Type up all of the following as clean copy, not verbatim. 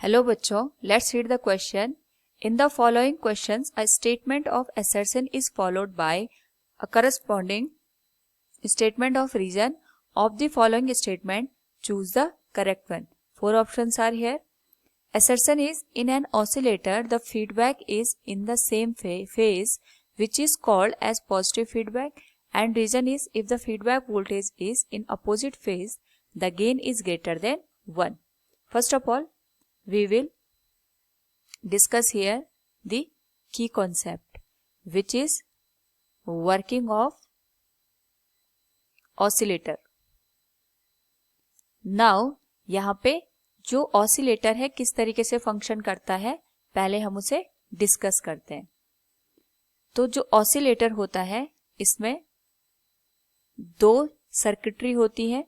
Hello बच्चों, let's read the question. In the following questions, a statement of assertion is followed by a corresponding statement of reason. Of the following statement, choose the correct one. 4 options are here. Assertion is, in an oscillator, the feedback is in the same phase, which is called as positive feedback. And reason is, if the feedback voltage is in opposite phase, the gain is greater than 1. First of all, we will discuss here the key concept, which is working of oscillator. Now यहाँ पे जो oscillator है किस तरीके से function करता है, पहले हम उसे डिस्कस करते हैं. तो जो ऑसिलेटर होता है इसमें दो सर्किटरी होती है.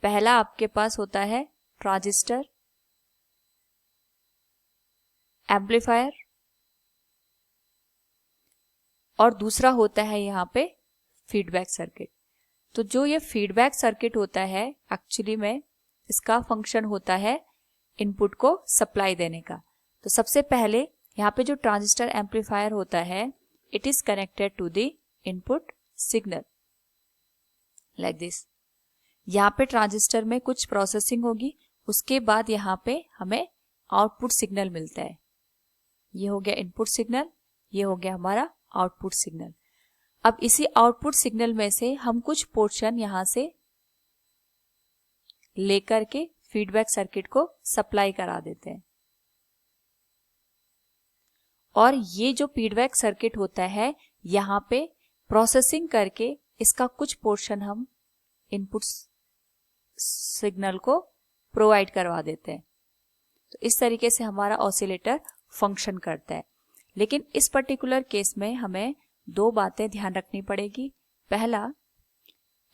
पहला आपके पास होता है ट्रांजिस्टर, एम्पलीफायर, और दूसरा होता है यहाँ पे फीडबैक सर्किट. तो जो ये फीडबैक सर्किट होता है एक्चुअली में इसका फंक्शन होता है इनपुट को सप्लाई देने का. तो सबसे पहले यहाँ पे जो ट्रांजिस्टर एम्पलीफायर होता है, it is connected to the input signal like this. यहाँ पे ट्रांजिस्टर में कुछ प्रोसेसिंग होगी, उसके बाद यहाँ पे हमें आउटपुट सिग्नल मिलता है. ये हो गया इनपुट सिग्नल, ये हो गया हमारा आउटपुट सिग्नल. अब इसी आउटपुट सिग्नल में से हम कुछ पोर्शन यहां से लेकर के फीडबैक सर्किट को सप्लाई करा देते हैं. और ये जो फीडबैक सर्किट होता है यहाँ पे प्रोसेसिंग करके इसका कुछ पोर्शन हम इनपुट सिग्नल को प्रोवाइड करवा देते हैं. तो इस तरीके से हमारा ऑसिलेटर फंक्शन करता है. लेकिन इस पर्टिकुलर केस में हमें दो बातें ध्यान रखनी पड़ेगी. पहला,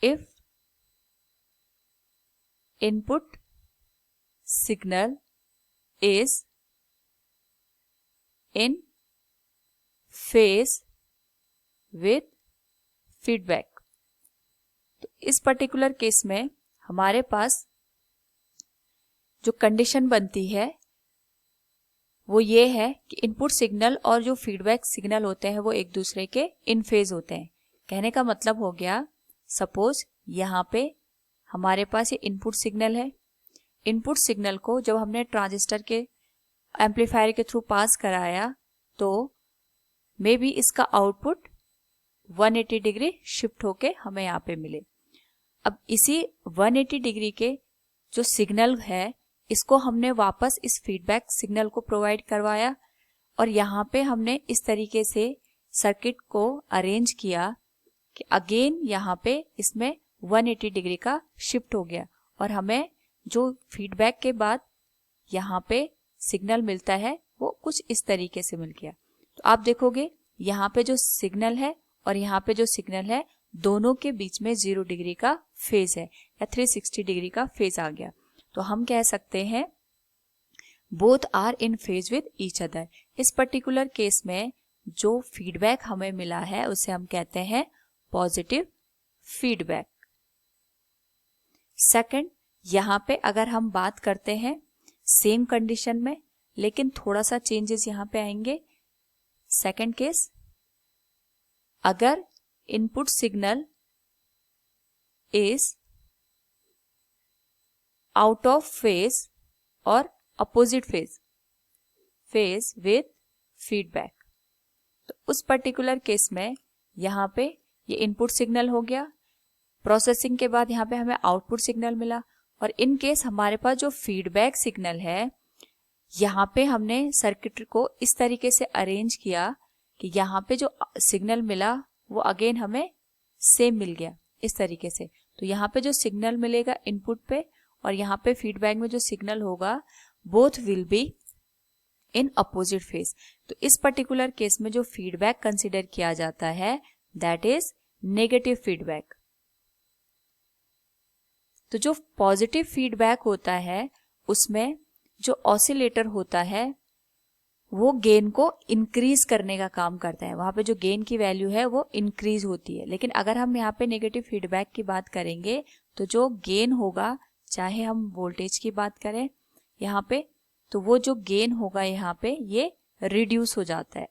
if input signal is in phase with feedback. तो इस पर्टिकुलर केस में हमारे पास जो कंडीशन बनती है वो ये है कि इनपुट सिग्नल और जो फीडबैक सिग्नल होते हैं वो एक दूसरे के इन फेज होते हैं. कहने का मतलब हो गया, सपोज यहाँ पे हमारे पास ये इनपुट सिग्नल है. इनपुट सिग्नल को जब हमने ट्रांजिस्टर के एम्पलीफायर के थ्रू पास कराया तो मे बी इसका आउटपुट 180 डिग्री शिफ्ट होके हमें यहाँ पे मिले. अब इसी 180 डिग्री के जो सिग्नल है इसको हमने वापस इस फीडबैक सिग्नल को प्रोवाइड करवाया और यहाँ पे हमने इस तरीके से सर्किट को अरेंज किया कि अगेन यहाँ पे इसमें 180 डिग्री का शिफ्ट हो गया और हमें जो फीडबैक के बाद यहाँ पे सिग्नल मिलता है वो कुछ इस तरीके से मिल गया. तो आप देखोगे यहाँ पे जो सिग्नल है और यहाँ पे जो सिग्नल है दोनों के बीच में 0 डिग्री का फेज है या 360 डिग्री का फेज आ गया. तो हम कह सकते हैं both are in phase with each other. इस पर्टिकुलर केस में जो फीडबैक हमें मिला है उसे हम कहते हैं पॉजिटिव फीडबैक. सेकंड, यहां पे अगर हम बात करते हैं सेम कंडीशन में लेकिन थोड़ा सा चेंजेस यहां पे आएंगे. सेकंड केस, अगर input signal is out of phase और अपोजिट फेज विथ फीडबैक, तो उस पर्टिकुलर केस में यहाँ पे ये इनपुट सिग्नल हो गया. प्रोसेसिंग के बाद यहाँ पे हमें आउटपुट सिग्नल मिला और इन केस हमारे पास जो फीडबैक सिग्नल है यहाँ पे हमने सर्किट को इस तरीके से अरेंज किया कि यहाँ पे जो सिग्नल मिला वो अगेन हमें सेम मिल गया इस तरीके से. तो यहाँ पे जो सिग्नल मिलेगा इनपुट पे और यहाँ पे फीडबैक में जो सिग्नल होगा both will be in opposite phase. तो इस पर्टिकुलर केस में जो फीडबैक कंसीडर किया जाता है दैट इज नेगेटिव फीडबैक. तो जो पॉजिटिव फीडबैक होता है उसमें जो ऑसिलेटर होता है वो गेन को इंक्रीज करने का काम करता है. वहां पे जो गेन की वैल्यू है वो इंक्रीज होती है. लेकिन अगर हम यहाँ पे नेगेटिव फीडबैक की बात करेंगे तो जो गेन होगा, चाहे हम वोल्टेज की बात करें यहाँ पे तो वो जो गेन होगा यहाँ पे ये रिड्यूस हो जाता है।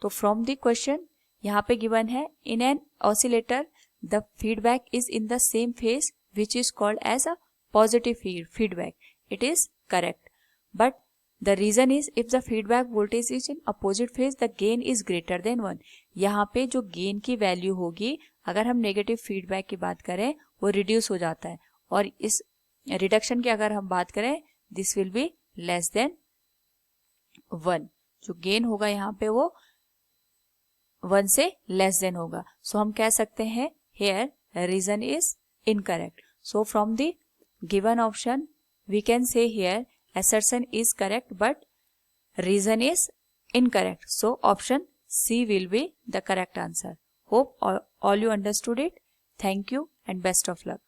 तो फ्रॉम द क्वेश्चन यहाँ पे गिवन है, in an oscillator the feedback is in the same phase which is called as a positive feedback, it is correct, but the reason is if the feedback voltage is in opposite phase the gain is greater than 1। यहाँ पे जो gain की value होगी अगर हम negative feedback की बात करें वो रिड्यूस हो जाता है, और इस रिडक्शन की अगर हम बात करें this will be less than 1। जो गेन होगा यहाँ पे वो 1 से लेस देन होगा। सो हम कह सकते हैं here reason is incorrect. So from the given option we can say here assertion is correct but reason is incorrect. So option C will be the correct answer. Hope all you understood it. Thank you and best of luck.